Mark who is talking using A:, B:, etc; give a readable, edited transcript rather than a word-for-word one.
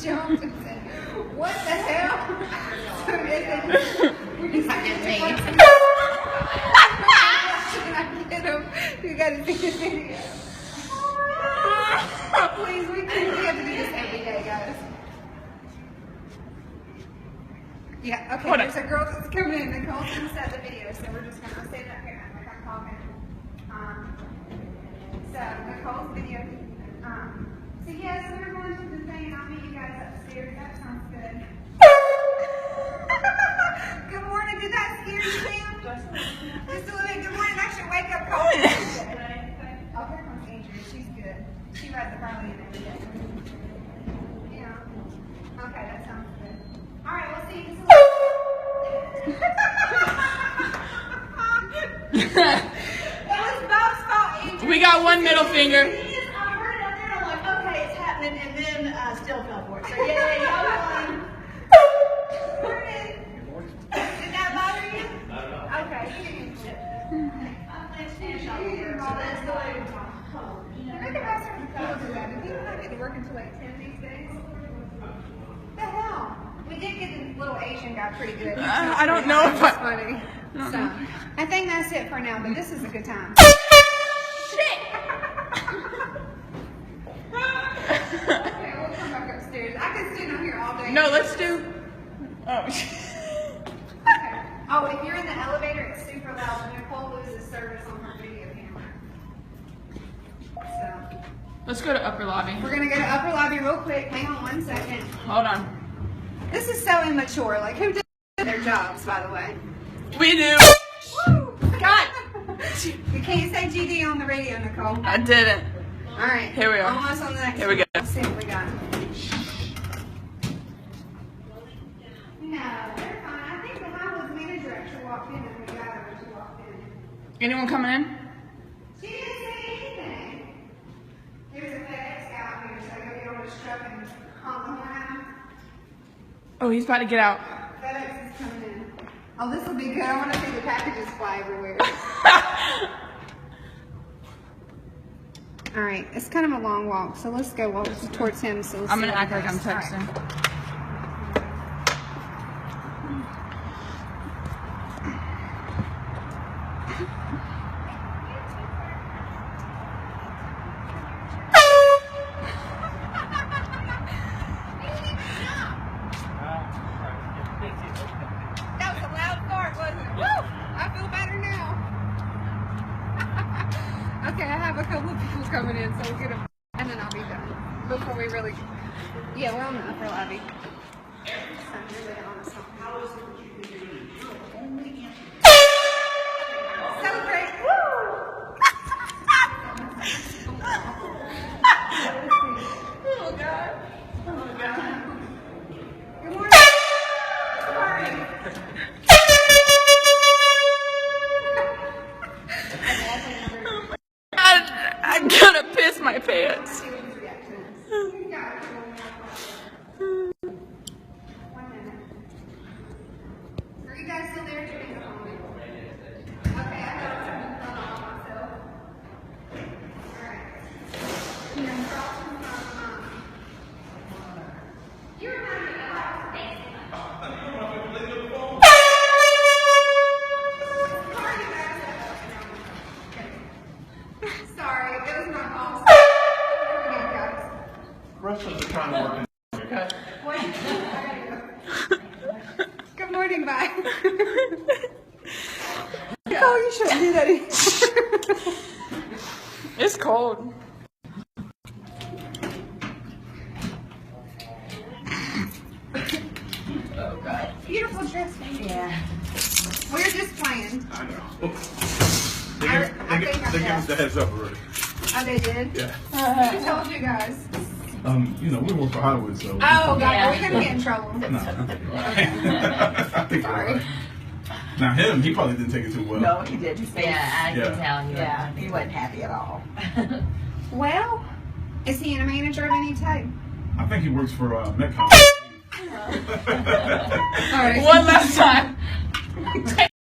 A: jumped and said, "What the hell?" So we just get me. I get him. You gotta see the video. Please, we have to do this every day, guys. Yeah, okay, there's a girl that's coming in. Nicole's going to set the video, so we're just going to stay up here. Like I'm talking. So, Nicole's video. So, yes, we're going to the thing. I'll meet you guys upstairs. That sounds good. Good morning. Did that scare you, Sam? Just a little bit. Good morning. That's your wake up call. Oh, here comes Adrian. She's good. She rides the Harley in every day. Yeah. Okay, that sounds good. All right, we'll see you soon. It was Bob's fault, Adrian.
B: We got one middle finger.
C: I heard it up there, I'm like, okay, it's happening, and then still fell for it. So, yay, y'all won.
A: Did that bother you? Okay, you didn't even shit. Look at how certain colors are that. Did you not get to work until like 10 these days? The hell? We did get the little Asian guy pretty good.
B: I don't know if
A: That's funny. So, I think that's it for now, but this is a good time.
B: Shit!
A: Okay, we'll come back upstairs. I could sit on here all day.
B: No, let's do. Oh.
A: Okay. Oh, if you're in the elevator, it's super loud. Nicole loses service on her video camera. So,
B: Let's go to upper lobby.
A: we're going to go to upper lobby real quick. Hang on 1 second.
B: Hold on.
A: This is so immature. Like, who did their jobs, by the way?
B: We do.
A: Woo!
B: God.
A: You can't say GD on the radio, Nicole.
B: I didn't.
A: All right.
B: Here we are.
A: Almost on the next
B: Here we go.
A: one. Let's see what we got. No, they're fine. I think the Highwoods manager actually walked in and we got her when she walked in.
B: Anyone coming in?
A: She didn't say anything. There's a FedEx out here, so I gotta get on this truck and honk the horn at him.
B: Oh, he's about to get out.
A: FedEx is coming in. Oh, this will be good. I want to see the packages fly everywhere. All right, it's kind of a long walk, so let's go walk towards him. So we'll
B: I'm
A: see
B: gonna
A: what
B: act
A: he
B: like I'm
A: does. All right.
B: texting.
A: That was a loud fart, wasn't it? Woo! I feel better now. Okay, I have a couple of people coming in, so we'll get them, and then I'll be done. Before we really... Yeah, we're on the upper lobby. Celebrate! Woo!
B: Oh, God. Oh, God.
A: Good morning.
B: I'm gonna piss my pants.
A: Are you guys still there doing the phone? Okay, I got something fun on myself. Alright. You're across from you remind me of Sorry, it was my fault. Again, guys.
D: Rest of the trying to work in. Okay.
A: Good morning, bye. Oh, you shouldn't do that anymore.
B: It's cold. Oh, God.
A: Beautiful dress, baby.
C: Yeah.
A: We're just playing.
D: I know.
A: I think I
D: They gave us the heads up already.
A: Oh, they did?
D: Yeah.
A: Who told you guys?
D: We work for Hollywood, so.
A: Oh, God,
C: Yeah.
A: are we going to get in trouble?
D: No, I think you're
A: Sorry.
D: right. Now him, he probably didn't take it too well.
C: No, he did. His face.
E: Yeah, I
D: Yeah.
E: can tell.
C: Yeah, he wasn't happy at all.
A: Well, is he a manager of any type?
D: I think he works for Metcon.
A: All right.
B: One last time.